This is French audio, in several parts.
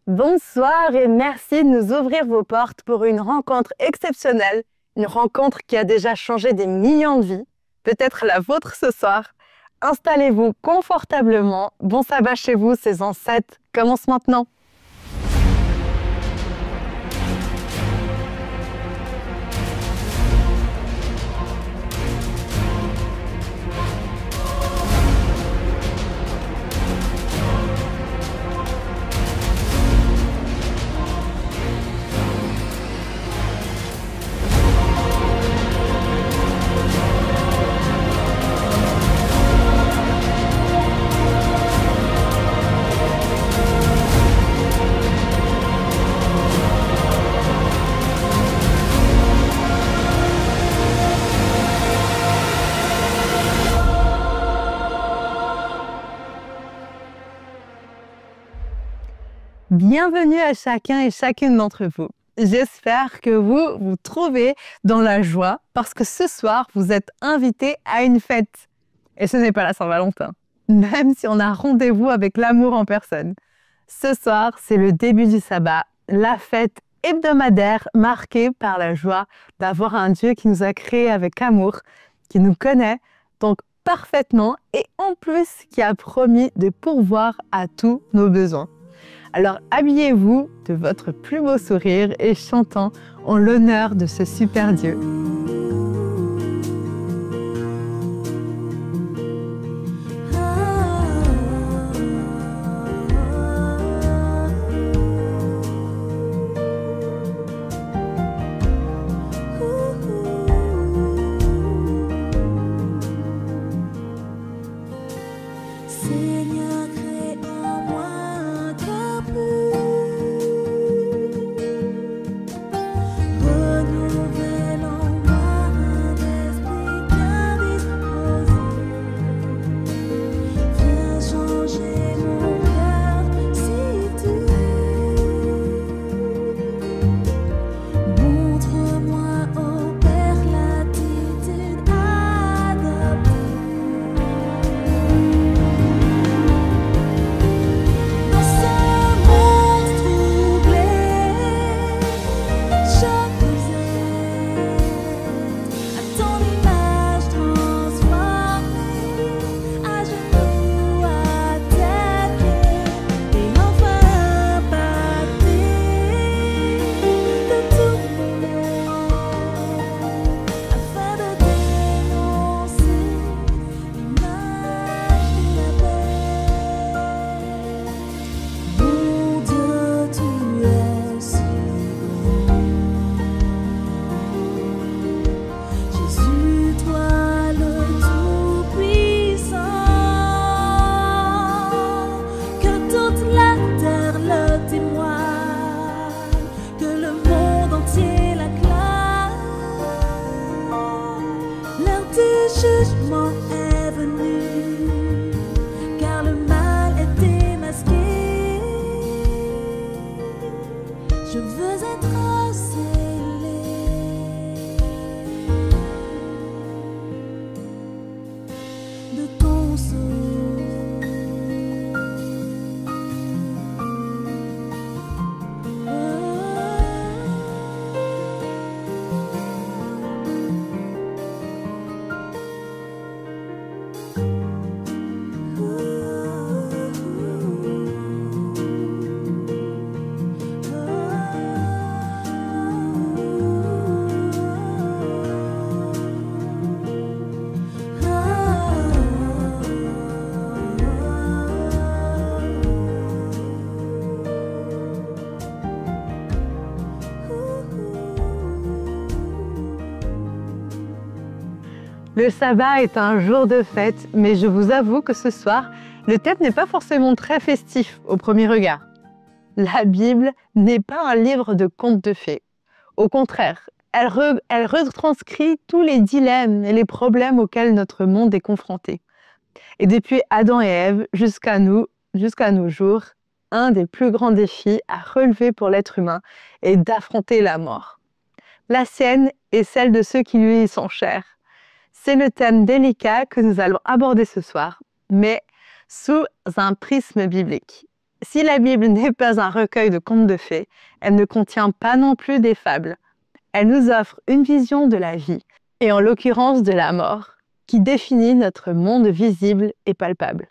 Bonsoir et merci de nous ouvrir vos portes pour une rencontre exceptionnelle, une rencontre qui a déjà changé des millions de vies, peut-être la vôtre ce soir. Installez-vous confortablement, bon sabbat chez vous, saison 7 commence maintenant. Bienvenue à chacun et chacune d'entre vous. J'espère que vous vous trouvez dans la joie parce que ce soir, vous êtes invités à une fête. Et ce n'est pas la Saint-Valentin, même si on a rendez-vous avec l'amour en personne. Ce soir, c'est le début du sabbat, la fête hebdomadaire marquée par la joie d'avoir un Dieu qui nous a créés avec amour, qui nous connaît donc parfaitement et en plus qui a promis de pourvoir à tous nos besoins. Alors habillez-vous de votre plus beau sourire et chantons en l'honneur de ce super Dieu. Le sabbat est un jour de fête, mais je vous avoue que ce soir, le thème n'est pas forcément très festif au premier regard. La Bible n'est pas un livre de contes de fées. Au contraire, elle retranscrit tous les dilemmes et les problèmes auxquels notre monde est confronté. Et depuis Adam et Ève jusqu'à nos jours, un des plus grands défis à relever pour l'être humain est d'affronter la mort. La sienne et celle de ceux qui lui sont chers. C'est le thème délicat que nous allons aborder ce soir, mais sous un prisme biblique. Si la Bible n'est pas un recueil de contes de fées, elle ne contient pas non plus des fables. Elle nous offre une vision de la vie, et en l'occurrence de la mort, qui définit notre monde visible et palpable.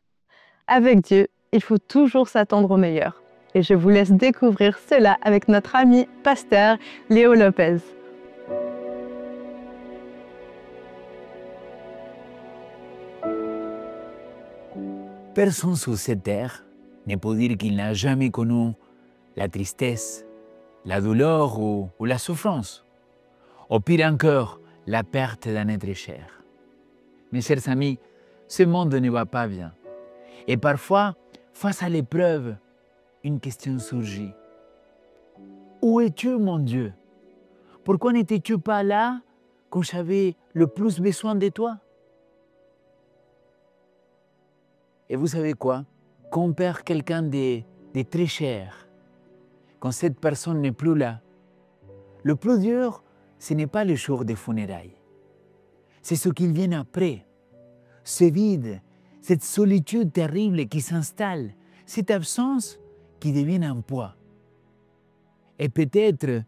Avec Dieu, il faut toujours s'attendre au meilleur. Et je vous laisse découvrir cela avec notre ami pasteur Léo Lopez. Personne sur cette terre ne peut dire qu'il n'a jamais connu la tristesse, la douleur ou la souffrance. Au pire encore, la perte d'un être cher. Mes chers amis, ce monde ne va pas bien. Et parfois, face à l'épreuve, une question surgit. Où es-tu, mon Dieu? Pourquoi n'étais-tu pas là quand j'avais le plus besoin de toi? Et vous savez quoi? Quand on perd quelqu'un de très cher, quand cette personne n'est plus là, le plus dur, ce n'est pas le jour des funérailles. C'est ce qu'il vient après. Ce vide, cette solitude terrible qui s'installe, cette absence qui devient un poids. Et peut-être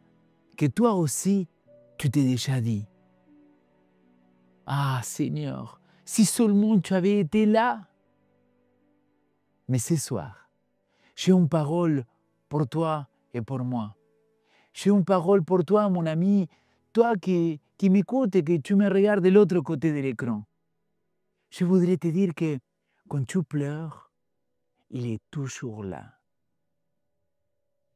que toi aussi, tu t'es déjà dit, « Ah Seigneur, si seulement tu avais été là !» Mais ce soir, j'ai une parole pour toi et pour moi. J'ai une parole pour toi, mon ami, toi qui m'écoutes et que tu me regardes de l'autre côté de l'écran. Je voudrais te dire que quand tu pleures, il est toujours là.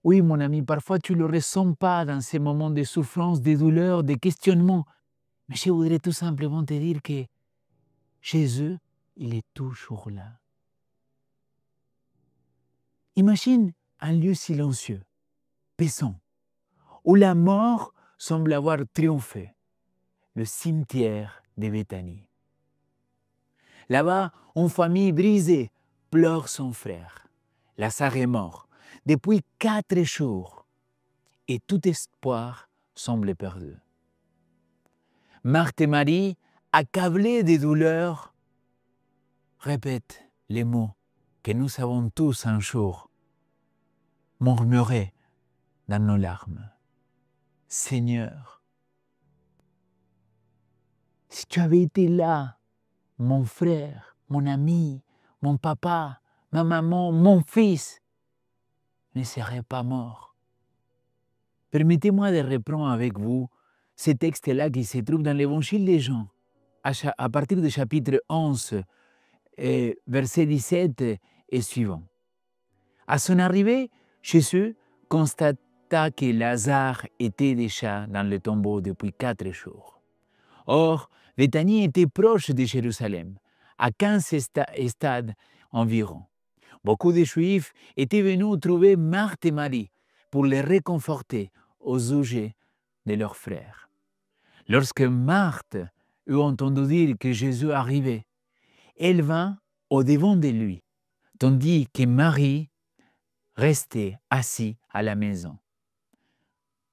Oui, mon ami, parfois tu ne le ressens pas dans ces moments de souffrance, de douleur, de questionnement. Mais je voudrais tout simplement te dire que Jésus, il est toujours là. Imagine un lieu silencieux, pesant, où la mort semble avoir triomphé, le cimetière de Béthanie. Là-bas, une famille brisée pleure son frère. Lazare est mort depuis 4 jours et tout espoir semble perdu. Marthe et Marie, accablées de douleur, répètent les mots que nous avons tous un jour murmurés dans nos larmes. Seigneur, si tu avais été là, mon frère, mon ami, mon papa, ma maman, mon fils ne serait pas mort. Permettez-moi de reprendre avec vous ce texte-là qui se trouve dans l'Évangile de Jean, à partir du chapitre 11, verset 17 et suivant. À son arrivée, Jésus constata que Lazare était déjà dans le tombeau depuis 4 jours. Or, Béthanie était proche de Jérusalem, à 15 stades environ. Beaucoup de Juifs étaient venus trouver Marthe et Marie pour les réconforter au sujet de leur frère. Lorsque Marthe eut entendu dire que Jésus arrivait, elle vint au-devant de lui, tandis que Marie restait assise à la maison.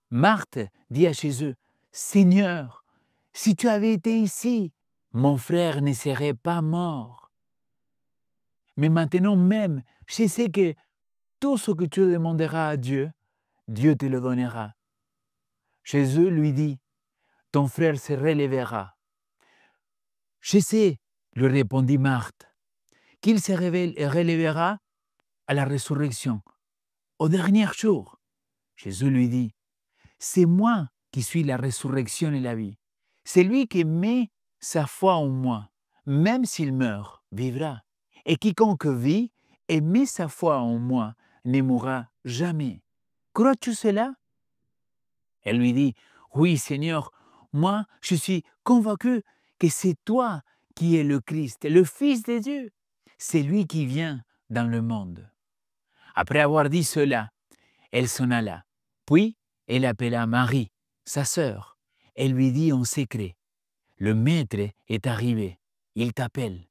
Marthe dit à Jésus, « Seigneur, si tu avais été ici, mon frère ne serait pas mort. Mais maintenant même, je sais que tout ce que tu demanderas à Dieu, Dieu te le donnera. » Jésus lui dit, « Ton frère se relèvera. » « Je sais, lui répondit Marthe, qu'il se relèvera à la résurrection, au dernier jour. Jésus lui dit, « C'est moi qui suis la résurrection et la vie. Celui qui met sa foi en moi, même s'il meurt, vivra. Et quiconque vit et met sa foi en moi ne mourra jamais. Crois-tu cela ?» Elle lui dit, « Oui, Seigneur, moi je suis convaincu que c'est toi qui es le Christ, le Fils de Dieu. C'est lui qui vient dans le monde. » Après avoir dit cela, elle s'en alla. Puis, elle appela Marie, sa sœur. Elle lui dit en secret, « Le Maître est arrivé, il t'appelle. »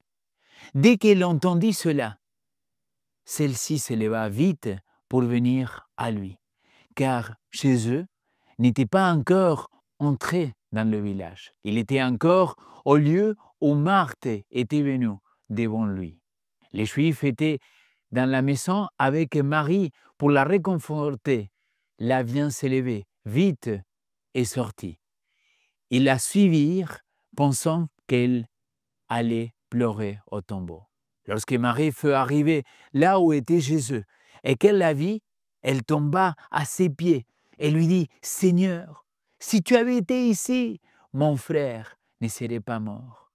Dès qu'elle entendit cela, celle-ci se leva vite pour venir à lui, car Jésus n'était pas encore entré dans le village. Il était encore au lieu où Marthe était venue devant lui. Les Juifs étaient dans la maison avec Marie pour la réconforter. La vient s'élever, vite est sortie. Ils la suivirent, pensant qu'elle allait pleurer au tombeau. Lorsque Marie fut arrivée là où était Jésus et qu'elle la vit, elle tomba à ses pieds et lui dit, « Seigneur, si tu avais été ici, mon frère ne serait pas mort. »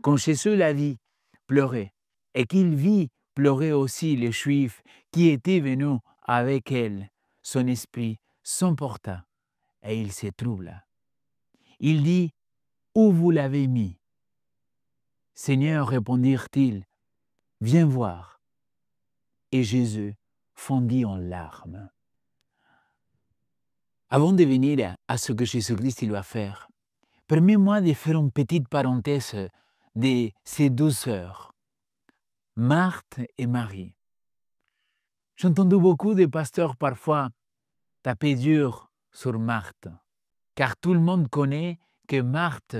Quand Jésus la vit pleurer et qu'il vit pleurer aussi les Juifs qui étaient venus avec elle, son esprit s'emporta et il se troubla. Il dit, « Où vous l'avez mis ?» Seigneur, répondirent-ils, « Viens voir. » Et Jésus fondit en larmes. Avant de venir à ce que Jésus-Christ il va faire, permets-moi de faire une petite parenthèse de ces deux sœurs, Marthe et Marie. J'ai entendu beaucoup de pasteurs parfois taper dur sur Marthe, car tout le monde connaît que Marthe,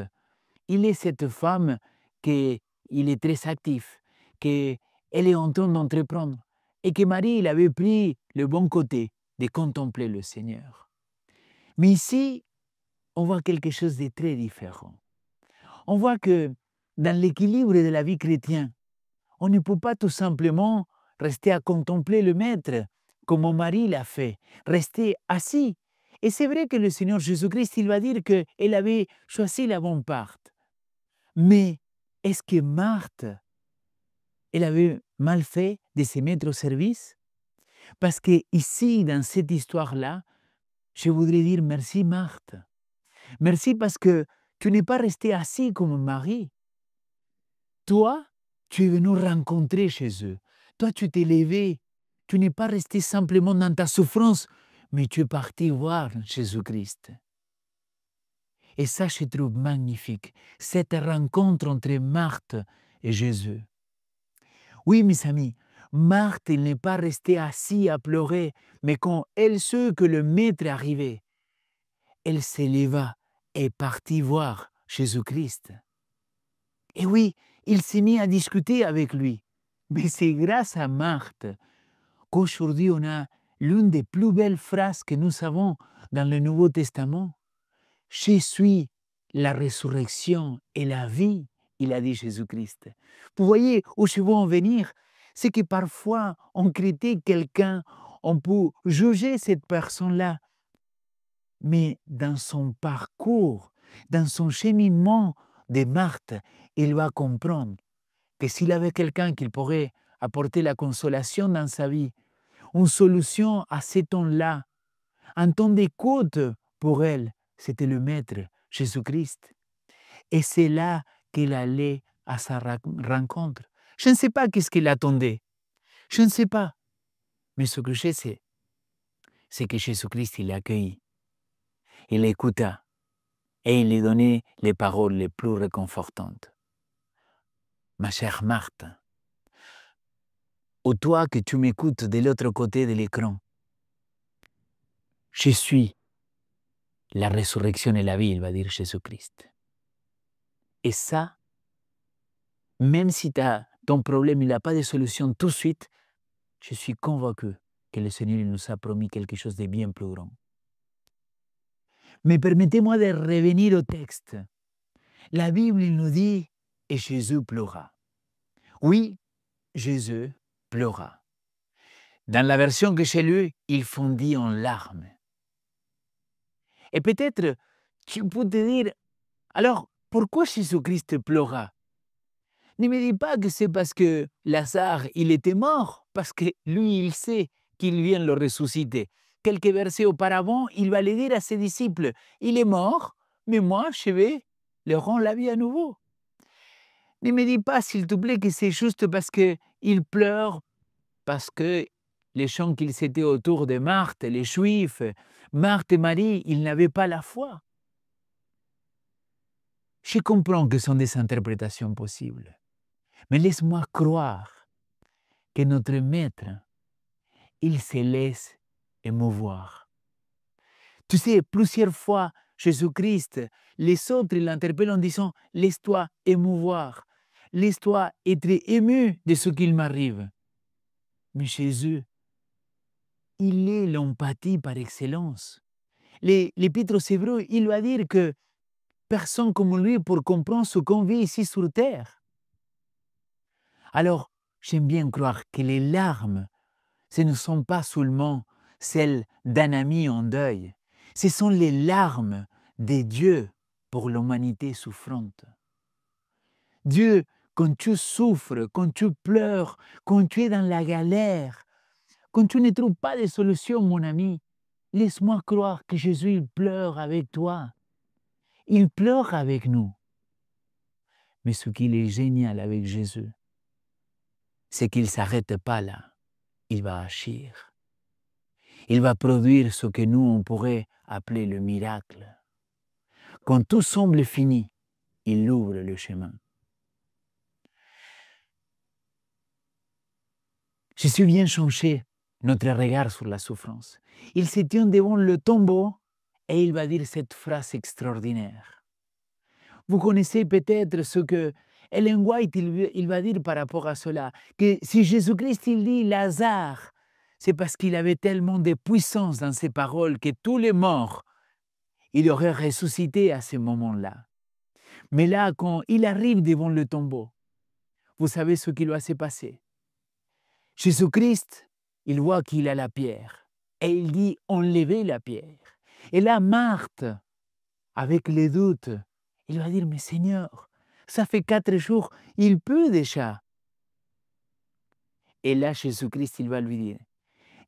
il est cette femme qu'il est très actif, qu'elle est en train d'entreprendre, et que Marie, il avait pris le bon côté de contempler le Seigneur. Mais ici, on voit quelque chose de très différent. On voit que dans l'équilibre de la vie chrétienne, on ne peut pas tout simplement rester à contempler le Maître, comme mon mari l'a fait, rester assis. Et c'est vrai que le Seigneur Jésus-Christ, il va dire qu'elle avait choisi la bonne part. Mais est-ce que Marthe, elle avait mal fait de se mettre au service? Parce que ici, dans cette histoire-là, je voudrais dire merci Marthe. Merci parce que tu n'es pas resté assis comme Marie. Toi, tu es venu rencontrer Jésus. Toi, tu t'es levé. Tu n'es pas resté simplement dans ta souffrance, mais tu es parti voir Jésus-Christ. Et ça, je trouve magnifique, cette rencontre entre Marthe et Jésus. Oui, mes amis, Marthe, elle n'est pas restée assise à pleurer, mais quand elle sut que le Maître arrivait, elle s'éleva et partit voir Jésus-Christ. Et oui, il s'est mis à discuter avec lui. Mais c'est grâce à Marthe qu'aujourd'hui on a l'une des plus belles phrases que nous avons dans le Nouveau Testament. « Je suis la résurrection et la vie », il a dit Jésus-Christ. Vous voyez où je veux en venir? C'est que parfois on critique quelqu'un, on peut juger cette personne-là, mais dans son parcours, dans son cheminement de Marthe, il va comprendre que s'il avait quelqu'un qui pourrait apporter la consolation dans sa vie, une solution à ce temps-là, un temps d'écoute pour elle, c'était le Maître, Jésus-Christ. Et c'est là qu'il allait à sa rencontre. Je ne sais pas qu'est-ce qu'il attendait. Je ne sais pas. Mais ce que je sais, c'est que Jésus-Christ, il l'accueillit. Il l'écouta et il lui donnait les paroles les plus réconfortantes. Ma chère Marthe, ou toi que tu m'écoutes de l'autre côté de l'écran, je suis la résurrection et la vie, il va dire Jésus-Christ. Et ça, même si ton problème n'a pas de solution tout de suite, je suis convaincu que le Seigneur nous a promis quelque chose de bien plus grand. Mais permettez-moi de revenir au texte. La Bible nous dit « et Jésus pleura ». Oui, Jésus pleura. Dans la version que j'ai lue, il fondit en larmes. Et peut-être, tu peux te dire, alors, pourquoi Jésus-Christ pleura? Ne me dis pas que c'est parce que Lazare, il était mort, parce que lui, il sait qu'il vient le ressusciter. Quelques versets auparavant, il va le dire à ses disciples, il est mort, mais moi, je vais le rendre la vie à nouveau. Ne me dis pas, s'il te plaît, que c'est juste parce qu'il pleure, parce que les gens qu'ils étaient autour de Marthe, les Juifs, Marthe et Marie, ils n'avaient pas la foi. Je comprends que ce sont des interprétations possibles, mais laisse-moi croire que notre Maître, il se laisse émouvoir. Tu sais, plusieurs fois, Jésus-Christ, les autres l'interpellent en disant « Laisse-toi émouvoir, laisse-toi être ému de ce qu'il m'arrive. » Mais Jésus, il est l'empathie par excellence. L'Épître aux Hébreux, il va dire que personne comme lui pour comprendre ce qu'on vit ici sur terre. Alors, j'aime bien croire que les larmes, ce ne sont pas seulement celles d'un ami en deuil, ce sont les larmes de Dieu pour l'humanité souffrante. Dieu, quand tu souffres, quand tu pleures, quand tu es dans la galère, quand tu ne trouves pas de solution, mon ami, laisse-moi croire que Jésus, il pleure avec toi. Il pleure avec nous. Mais ce qui est génial avec Jésus, c'est qu'il ne s'arrête pas là. Il va agir. Il va produire ce que nous, on pourrait appeler le miracle. Quand tout semble fini, il ouvre le chemin. Jésus vient changer notre regard sur la souffrance. Il se tient devant le tombeau et il va dire cette phrase extraordinaire. Vous connaissez peut-être ce que Ellen White il va dire par rapport à cela, que si Jésus-Christ il dit Lazare, c'est parce qu'il avait tellement de puissance dans ses paroles que tous les morts, il aurait ressuscité à ce moment-là. Mais là, quand il arrive devant le tombeau, vous savez ce qui va se passer. Jésus-Christ, il voit qu'il a la pierre et il dit enlevez la pierre. Et là, Marthe, avec les doutes, il va dire mais Seigneur, ça fait 4 jours, il peut déjà. Et là, Jésus-Christ, il va lui dire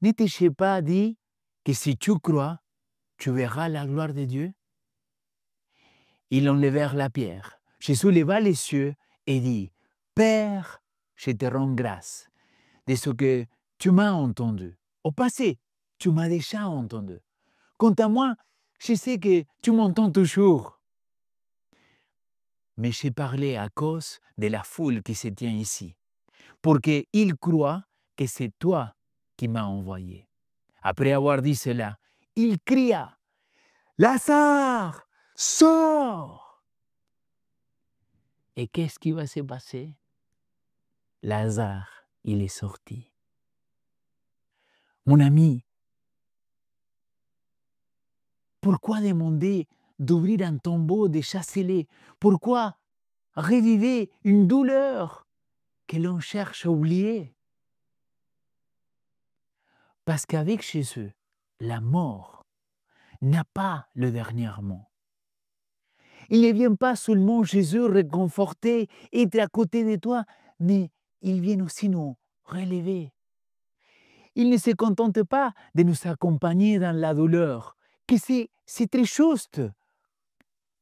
ne t'ai-je pas dit que si tu crois, tu verras la gloire de Dieu? Ils enlevèrent la pierre. Jésus leva les cieux et dit Père, je te rends grâce de ce que tu m'as entendu. Au passé, tu m'as déjà entendu. Quant à moi, je sais que tu m'entends toujours. Mais j'ai parlé à cause de la foule qui se tient ici, pour qu'ils croient que c'est toi qui m'as envoyé. Après avoir dit cela, il cria Lazare, sors! Et qu'est-ce qui va se passer? Lazare, il est sorti. Mon ami, pourquoi demander d'ouvrir un tombeau, de chasser-les? Pourquoi reviver une douleur que l'on cherche à oublier? Parce qu'avec Jésus, la mort n'a pas le dernier mot. Il ne vient pas seulement Jésus réconforter, être à côté de toi, mais il vient aussi nous relever. Il ne se contente pas de nous accompagner dans la douleur, que c'est très juste,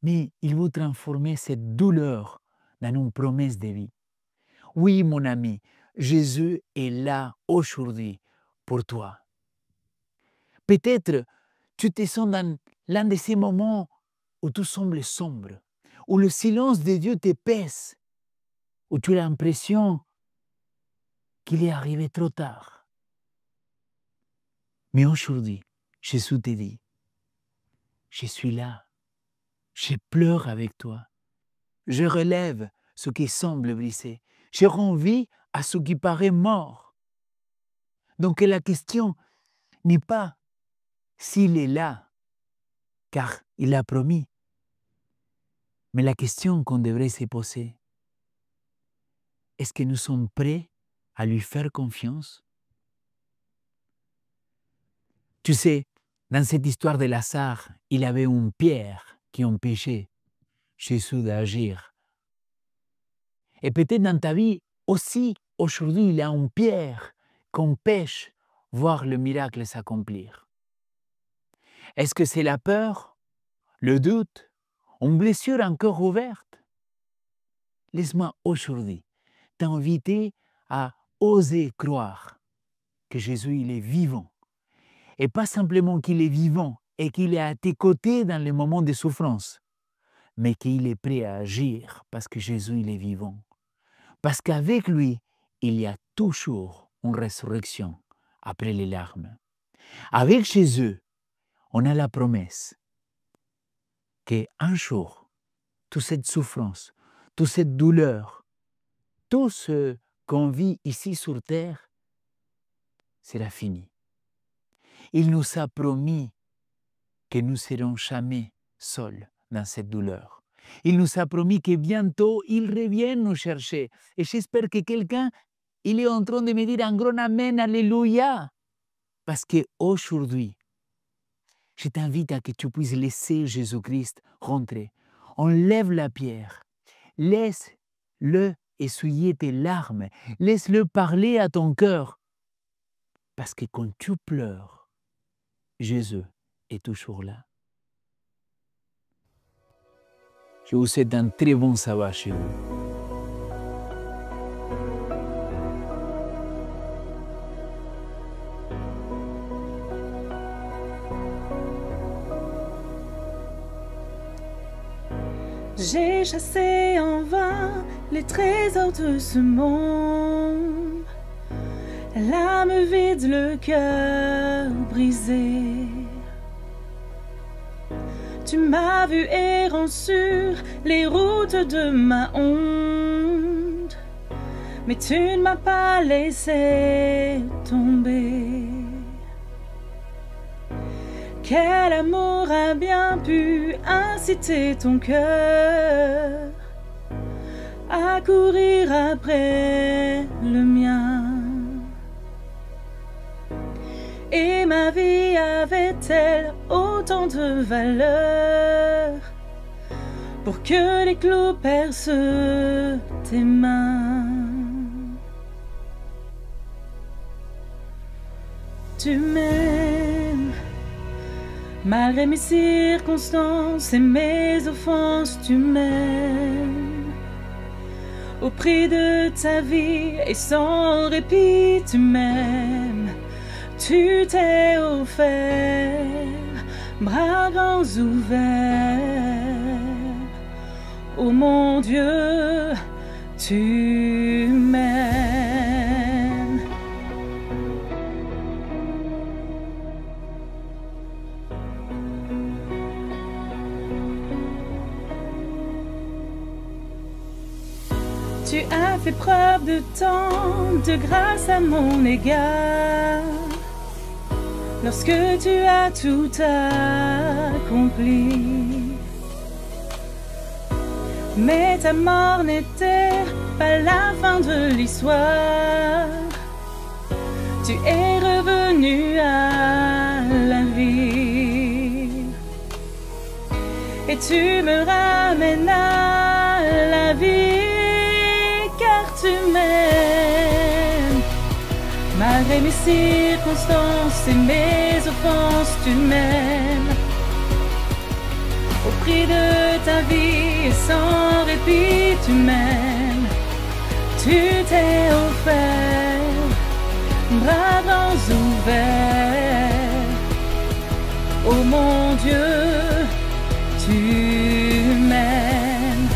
mais il veut transformer cette douleur dans une promesse de vie. Oui, mon ami, Jésus est là aujourd'hui pour toi. Peut-être tu te sens dans l'un de ces moments où tout semble sombre, où le silence de Dieu te pèse, où tu as l'impression qu'il est arrivé trop tard. Mais aujourd'hui, Jésus te dit, je suis là, je pleure avec toi, je relève ce qui semble brisé, je rends vie à ce qui paraît mort. Donc la question n'est pas s'il est là, car il a promis, mais la question qu'on devrait se poser, est-ce que nous sommes prêts à lui faire confiance? Tu sais, dans cette histoire de Lazare, il avait une pierre qui empêchait Jésus d'agir. Et peut-être dans ta vie aussi, aujourd'hui, il y a une pierre qui empêche de voir le miracle s'accomplir. Est-ce que c'est la peur, le doute, une blessure encore ouverte? Laisse-moi aujourd'hui t'inviter à oser croire que Jésus, il est vivant. Et pas simplement qu'il est vivant et qu'il est à tes côtés dans les moments de souffrance, mais qu'il est prêt à agir parce que Jésus, il est vivant. Parce qu'avec lui, il y a toujours une résurrection après les larmes. Avec Jésus, on a la promesse qu'un jour, toute cette souffrance, toute cette douleur, tout ce qu'on vit ici sur terre, sera fini. Il nous a promis que nous ne serons jamais seuls dans cette douleur. Il nous a promis que bientôt, il revient nous chercher. Et j'espère que quelqu'un, il est en train de me dire un grand Amen, Alléluia. Parce qu'aujourd'hui, je t'invite à que tu puisses laisser Jésus-Christ rentrer. Enlève la pierre. Laisse-le essuyer tes larmes. Laisse-le parler à ton cœur. Parce que quand tu pleures, Jésus est toujours là. Je vous souhaite un très bon sabbat chez vous. J'ai chassé en vain les trésors de ce monde, l'âme vide, le cœur brisé. Tu m'as vu errant sur les routes de ma honte, mais tu ne m'as pas laissé tomber. Quel amour a bien pu inciter ton cœur à courir après le mien? Et ma vie avait-elle autant de valeur pour que les clous percent tes mains? Tu m'aimes malgré mes circonstances et mes offenses, tu m'aimes. Au prix de ta vie et sans répit, tu m'aimes. Tu t'es offert, bras grands ouverts. Oh mon Dieu, tu m'aimes. Tu as fait preuve de tant de grâce à mon égard, lorsque tu as tout accompli. Mais ta mort n'était pas la fin de l'histoire. Tu es revenu à la vie. Et tu me ramènes à la vie, car tu m'aimes. Malgré mes circonstances et mes offenses, tu m'aimes. Au prix de ta vie et sans répit, tu m'aimes. Tu t'es offert, bras grands ouverts. Oh mon Dieu, tu m'aimes.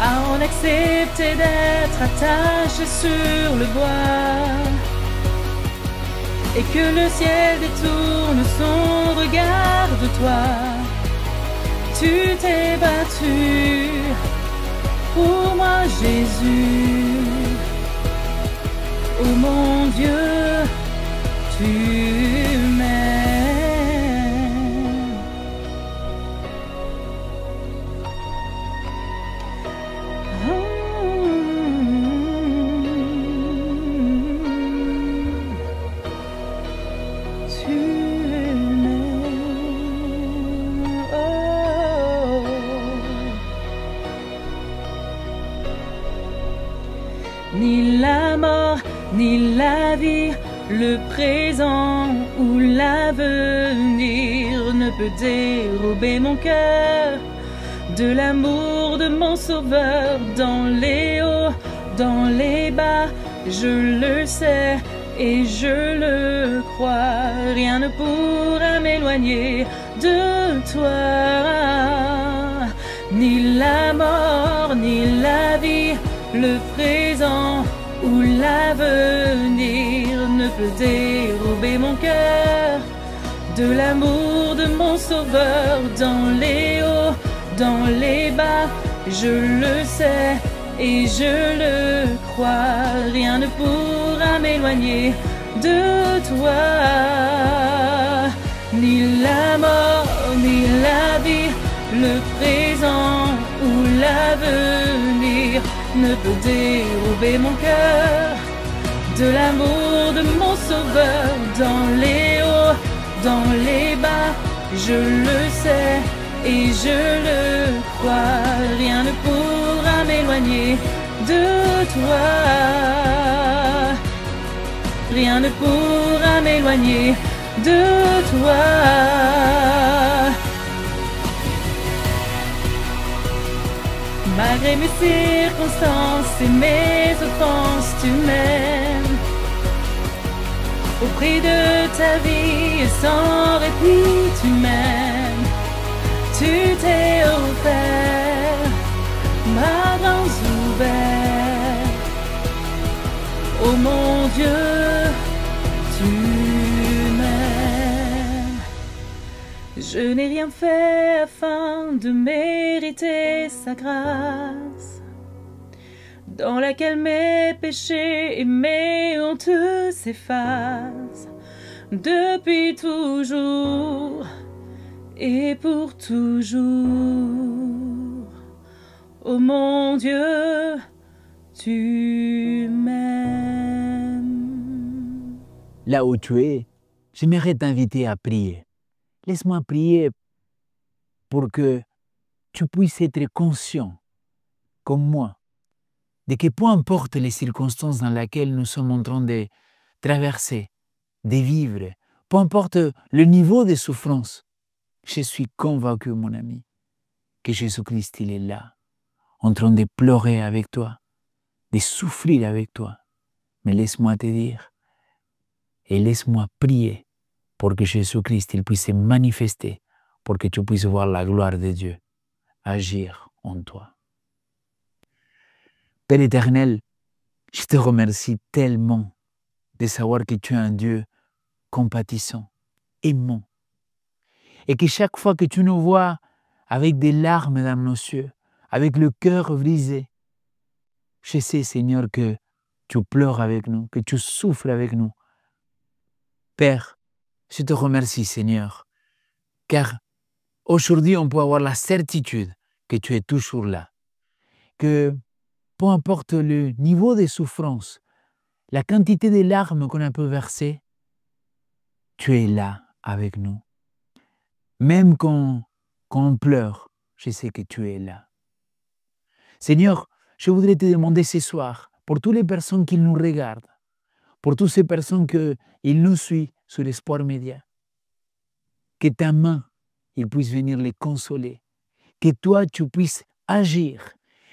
À en accepter d'être attaché sur le bois, et que le ciel détourne son regard de toi. Tu t'es battu pour moi, Jésus. Oh mon Dieu, tu m'aimes. Ni la mort, ni la vie, le présent ou l'avenir ne peut dérober mon cœur de l'amour de mon Sauveur. Dans les hauts, dans les bas, je le sais et je le crois. Rien ne pourra m'éloigner de toi. Ni la mort, ni la vie, le présent ou l'avenir ne peut dérober mon cœur de l'amour de mon Sauveur. Dans les hauts, dans les bas, je le sais et je le crois. Rien ne pourra m'éloigner de toi. Ni la mort, ni la vie, le présent ou l'avenir ne peut dérober mon cœur de l'amour de mon sauveur. Dans les hauts, dans les bas, je le sais et je le crois. Rien ne pourra m'éloigner de toi. Rien ne pourra m'éloigner de toi. Malgré mes circonstances et mes offenses, tu m'aimes. Au prix de ta vie et sans répit, tu m'aimes. Tu t'es offert, bras grands ouverts. Oh mon Dieu, tu m'aimes. Je n'ai rien fait afin de mériter sa grâce, dans laquelle mes péchés et mes hontes s'effacent depuis toujours et pour toujours. Oh mon Dieu, tu m'aimes. Là où tu es, j'aimerais t'inviter à prier. Laisse-moi prier pour que tu puisses être conscient, comme moi, de que peu importe les circonstances dans lesquelles nous sommes en train de traverser, de vivre, peu importe le niveau de souffrance, je suis convaincu, mon ami, que Jésus-Christ, il est là, en train de pleurer avec toi, de souffrir avec toi. Mais laisse-moi te dire, et laisse-moi prier pour que Jésus-Christ il puisse se manifester, pour que tu puisses voir la gloire de Dieu agir en toi. Père éternel, je te remercie tellement de savoir que tu es un Dieu compatissant, aimant, et que chaque fois que tu nous vois avec des larmes dans nos yeux, avec le cœur brisé, je sais, Seigneur, que tu pleures avec nous, que tu souffres avec nous. Père, je te remercie, Seigneur, car aujourd'hui, on peut avoir la certitude que tu es toujours là, que peu importe le niveau de souffrance, la quantité de larmes qu'on a pu verser, tu es là avec nous. Même quand on pleure, je sais que tu es là. Seigneur, je voudrais te demander ce soir, pour toutes les personnes qui nous regardent, pour toutes ces personnes qui nous suivent sur Espoir Média, que ta main, il puisse venir les consoler, que toi, tu puisses agir,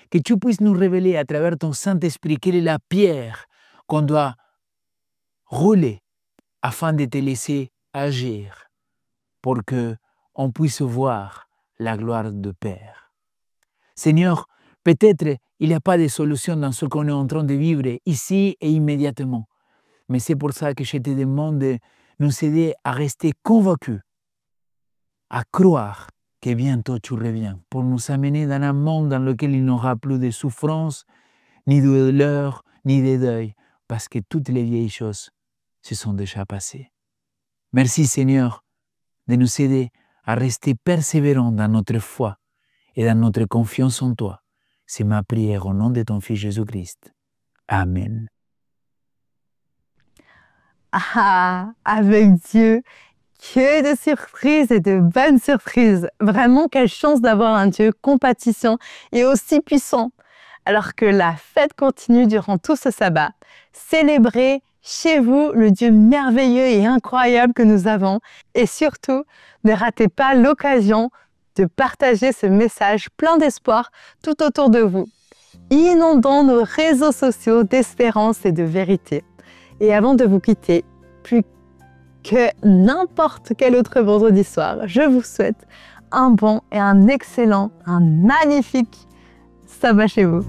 que tu puisses nous révéler à travers ton Saint-Esprit quelle est la pierre qu'on doit rouler afin de te laisser agir pour qu'on puisse voir la gloire du Père. Seigneur, peut-être il n'y a pas de solution dans ce qu'on est en train de vivre ici et immédiatement, mais c'est pour ça que je te demande de nous aider à rester convaincus, à croire que bientôt tu reviens pour nous amener dans un monde dans lequel il n'y aura plus de souffrance, ni de douleur, ni de deuil, parce que toutes les vieilles choses se sont déjà passées. Merci Seigneur de nous aider à rester persévérants dans notre foi et dans notre confiance en toi. C'est ma prière au nom de ton Fils Jésus-Christ. Amen. Ah, avec Dieu, que de surprises et de bonnes surprises. Vraiment, quelle chance d'avoir un Dieu compatissant et aussi puissant. Alors que la fête continue durant tout ce sabbat, célébrez chez vous le Dieu merveilleux et incroyable que nous avons. Et surtout, ne ratez pas l'occasion de partager ce message plein d'espoir tout autour de vous. Inondons nos réseaux sociaux d'espérance et de vérité. Et avant de vous quitter, plus que n'importe quel autre vendredi soir, je vous souhaite un bon et un excellent, un magnifique sabbat chez vous.